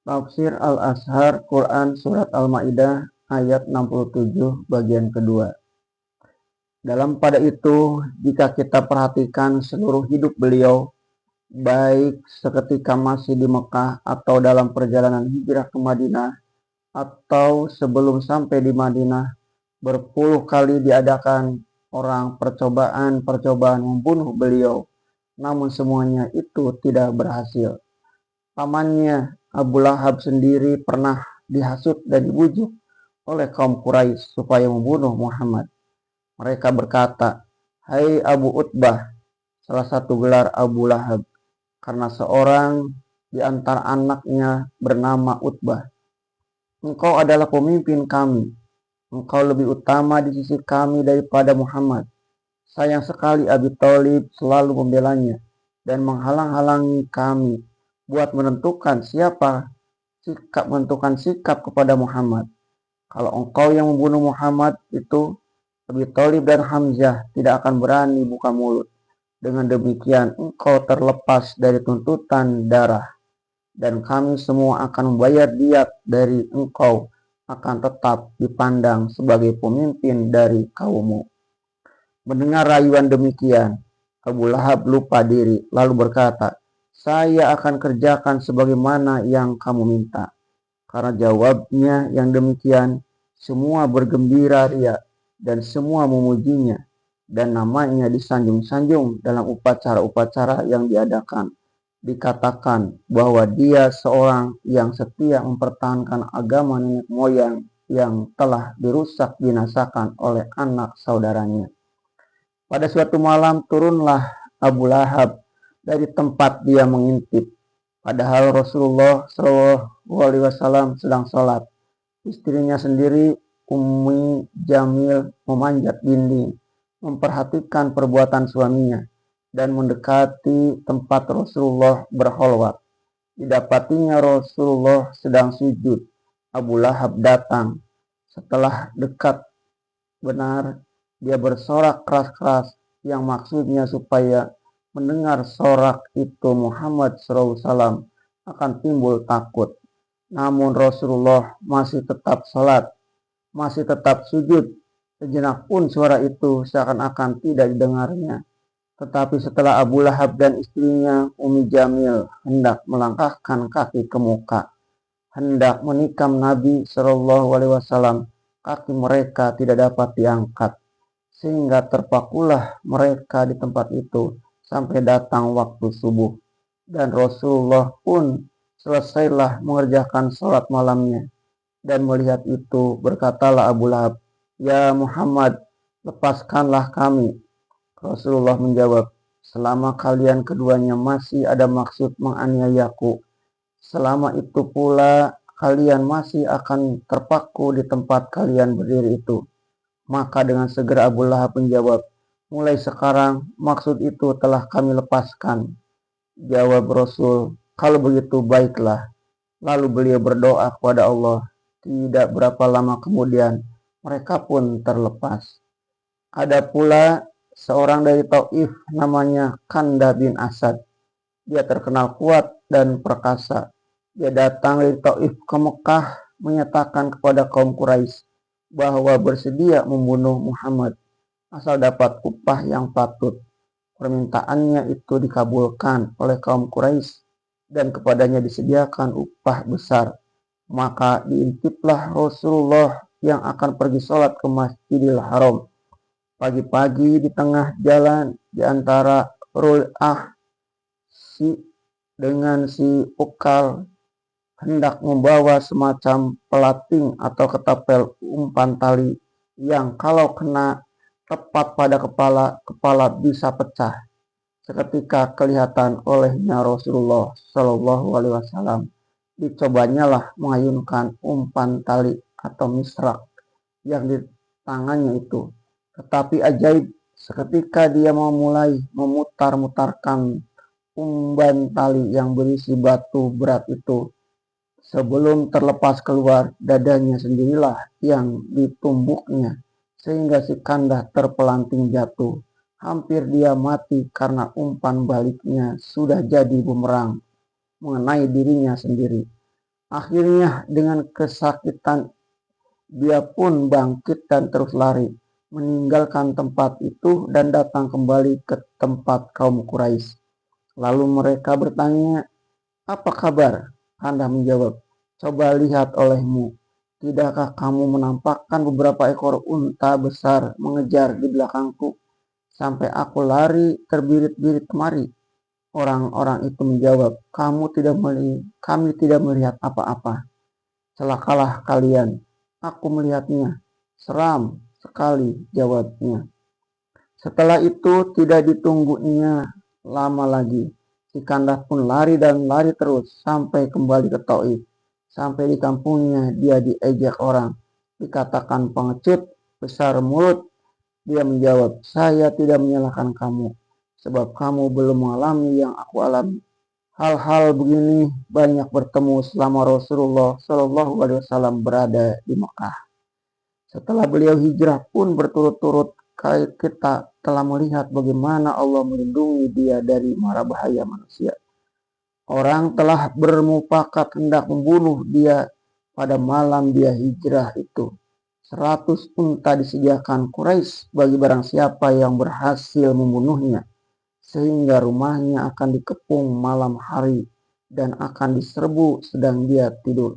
Tafsir Al-Azhar Quran Surat Al-Ma'idah ayat 67 bagian kedua. Dalam pada itu, jika kita perhatikan seluruh hidup beliau, baik seketika masih di Mekah atau dalam perjalanan hijrah ke Madinah, atau sebelum sampai di Madinah, berpuluh kali diadakan orang percobaan membunuh beliau, namun semuanya itu tidak berhasil. Pamannya Abu Lahab sendiri pernah dihasut dan dibujuk oleh kaum Quraisy supaya membunuh Muhammad. Mereka berkata, "Hai Abu Utbah," salah satu gelar Abu Lahab, karena seorang di antara anaknya bernama Utbah, "Engkau adalah pemimpin kami. Engkau lebih utama di sisi kami daripada Muhammad." Sayang sekali Abi Thalib selalu membelanya dan menghalang-halangi kami buat menentukan sikap kepada Muhammad. Kalau engkau yang membunuh Muhammad itu, Abi Thalib dan Hamzah tidak akan berani buka mulut. Dengan demikian engkau terlepas dari tuntutan darah, dan kami semua akan membayar diat dari engkau akan tetap dipandang sebagai pemimpin dari kaummu. Mendengar rayuan demikian, Abu Lahab lupa diri lalu berkata, "Saya akan kerjakan sebagaimana yang kamu minta." Karena jawabnya yang demikian, semua bergembira ria dan semua memujinya, dan namanya disanjung-sanjung dalam upacara-upacara yang diadakan. Dikatakan bahwa dia seorang yang setia mempertahankan agama nenek moyang yang telah dirusak binasakan oleh anak saudaranya. Pada suatu malam turunlah Abu Lahab dari tempat dia mengintip. Padahal Rasulullah SAW sedang sholat. Istrinya sendiri, Ummi Jamil, memanjat dinding, memperhatikan perbuatan suaminya, dan mendekati tempat Rasulullah berkholwat. Didapatinya Rasulullah sedang sujud. Abu Lahab datang. Setelah dekat benar, dia bersorak keras-keras yang maksudnya supaya mendengar sorak itu Muhammad SAW akan timbul takut. Namun Rasulullah masih tetap salat, masih tetap sujud. Sejenak pun suara itu seakan-akan tidak didengarnya. Tetapi setelah Abu Lahab dan istrinya Ummi Jamil hendak melangkahkan kaki ke muka, hendak menikam Nabi SAW, kaki mereka tidak dapat diangkat, sehingga terpakulah mereka di tempat itu sampai datang waktu subuh. Dan Rasulullah pun selesailah mengerjakan sholat malamnya. Dan melihat itu berkatalah Abu Lahab, "Ya Muhammad, lepaskanlah kami." Rasulullah menjawab, "Selama kalian keduanya masih ada maksud menganiayaku, selama itu pula kalian masih akan terpaku di tempat kalian berdiri itu." Maka dengan segera Abu Lahab menjawab, "Mulai sekarang maksud itu telah kami lepaskan." Jawab Rasul, "Kalau begitu baiklah." Lalu beliau berdoa kepada Allah. Tidak berapa lama kemudian mereka pun terlepas. Ada pula seorang dari Taif namanya Kanda bin Asad. Dia terkenal kuat dan perkasa. Dia datang dari Taif ke Mekah menyatakan kepada kaum Quraisy bahwa bersedia membunuh Muhammad asal dapat upah yang patut. Permintaannya itu dikabulkan oleh kaum Quraisy dan kepadanya disediakan upah besar. Maka diintiplah Rasulullah yang akan pergi sholat ke Masjidil Haram. Pagi-pagi di tengah jalan di antara Rul'ah dengan si Ukal hendak membawa semacam pelating atau ketapel umpan tali yang kalau kena tepat pada kepala bisa pecah. Seketika kelihatan olehnya Rasulullah SAW. Dicobanyalah mengayunkan umpan tali atau misrak yang di tangannya itu. Tetapi ajaib, seketika dia memulai memutar-mutarkan umpan tali yang berisi batu berat itu, sebelum terlepas keluar, dadanya sendirilah yang ditumbuknya, sehingga si Kanda terpelanting jatuh. Hampir dia mati karena umpan baliknya sudah jadi bumerang mengenai dirinya sendiri. Akhirnya dengan kesakitan dia pun bangkit dan terus lari, meninggalkan tempat itu dan datang kembali ke tempat kaum Quraisy. Lalu mereka bertanya, "Apa kabar?" Anda menjawab, "Coba lihat olehmu. Tidakkah kamu menampakkan beberapa ekor unta besar mengejar di belakangku, sampai aku lari terbirit-birit kemari?" Orang-orang itu menjawab, kami tidak melihat apa-apa. "Celakalah kalian, aku melihatnya. Seram sekali," jawabnya. Setelah itu tidak ditunggunya lama lagi. Si Kandas pun lari dan lari terus sampai kembali ke Taif. Sampai di kampungnya dia diejek orang, dikatakan pengecut, besar mulut. Dia menjawab, "Saya tidak menyalahkan kamu, sebab kamu belum mengalami yang aku alami." Hal-hal begini banyak bertemu selama Rasulullah Shallallahu Alaihi Wasallam berada di Mekah. Setelah beliau hijrah pun berturut-turut, kita telah melihat bagaimana Allah melindungi dia dari mara bahaya manusia. Orang telah bermufakat hendak membunuh dia pada malam dia hijrah itu. 100 unta disediakan Quraisy bagi barang siapa yang berhasil membunuhnya, sehingga rumahnya akan dikepung malam hari dan akan diserbu sedang dia tidur.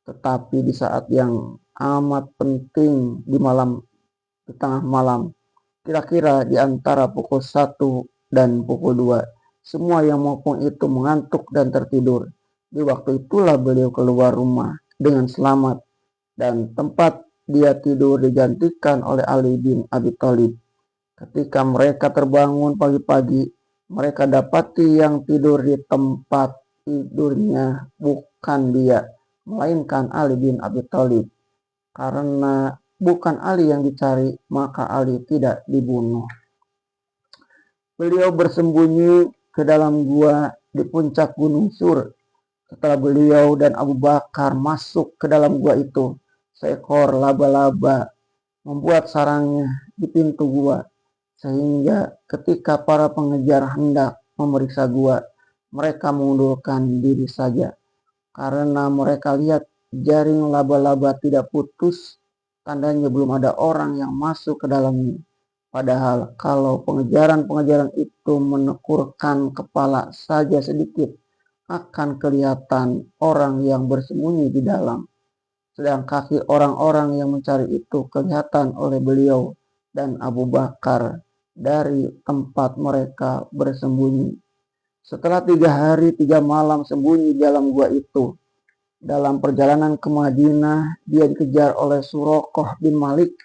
Tetapi di saat yang amat penting di tengah malam, kira-kira di antara pukul 1 dan pukul 2, semua yang mengepung itu mengantuk dan tertidur. Di waktu itulah beliau keluar rumah dengan selamat dan tempat dia tidur digantikan oleh Ali bin Abi Thalib. Ketika mereka terbangun pagi-pagi, mereka dapati yang tidur di tempat tidurnya bukan dia, melainkan Ali bin Abi Thalib. Karena bukan Ali yang dicari, maka Ali tidak dibunuh. Beliau bersembunyi ke dalam gua di puncak Gunung Sur. Setelah beliau dan Abu Bakar masuk ke dalam gua itu, seekor laba-laba membuat sarangnya di pintu gua, sehingga ketika para pengejar hendak memeriksa gua, mereka mengundurkan diri saja, karena mereka lihat jaring laba-laba tidak putus, tandanya belum ada orang yang masuk ke dalamnya. Padahal kalau pengejaran-pengejaran itu menekurkan kepala saja sedikit, akan kelihatan orang yang bersembunyi di dalam. Sedang kaki orang-orang yang mencari itu kelihatan oleh beliau dan Abu Bakar dari tempat mereka bersembunyi. Setelah 3 hari 3 malam sembunyi dalam gua itu, dalam perjalanan ke Madinah, dia dikejar oleh Suraqah bin Malik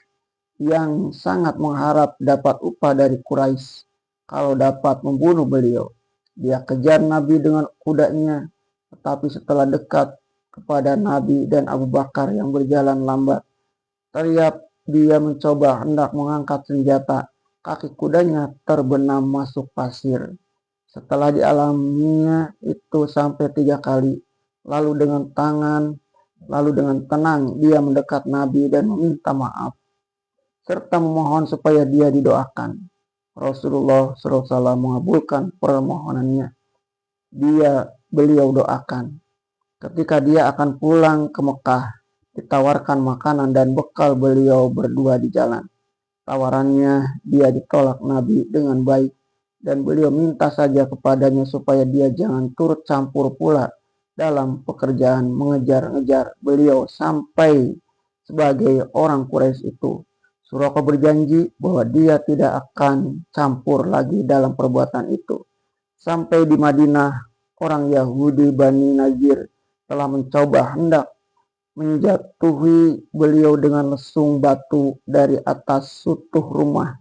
yang sangat mengharap dapat upah dari Quraisy kalau dapat membunuh beliau. Dia kejar Nabi dengan kudanya, tetapi setelah dekat kepada Nabi dan Abu Bakar yang berjalan lambat, terlihat dia mencoba hendak mengangkat senjata. Kaki kudanya terbenam masuk pasir. Setelah dialaminya itu sampai 3 kali, lalu dengan tenang dia mendekat Nabi dan meminta maaf, serta memohon supaya dia didoakan. Rasulullah SAW mengabulkan permohonannya. Beliau doakan. Ketika dia akan pulang ke Mekah, ditawarkan makanan dan bekal beliau berdua di jalan. Tawarannya dia ditolak Nabi dengan baik, dan beliau minta saja kepadanya supaya dia jangan turut campur pula dalam pekerjaan mengejar-ngejar beliau sampai sebagai orang Quraisy itu. Suraqah berjanji bahwa dia tidak akan campur lagi dalam perbuatan itu. Sampai di Madinah, orang Yahudi Bani Najir telah mencoba hendak menjatuhi beliau dengan lesung batu dari atas sutuh rumah.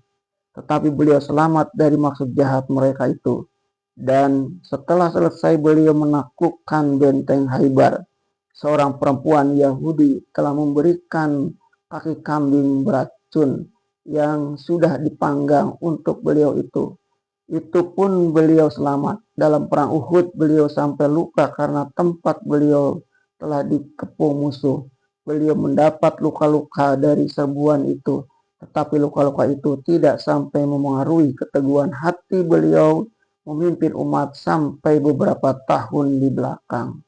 Tetapi beliau selamat dari maksud jahat mereka itu. Dan setelah selesai beliau menaklukkan benteng Khaybar, seorang perempuan Yahudi telah memberikan kaki kambing beracun yang sudah dipanggang untuk beliau itu. Itu pun beliau selamat. Dalam perang Uhud beliau sampai luka karena tempat beliau telah dikepung musuh. Beliau mendapat luka-luka dari serbuan itu, tetapi luka-luka itu tidak sampai memengaruhi keteguhan hati beliau memimpin umat sampai beberapa tahun di belakang.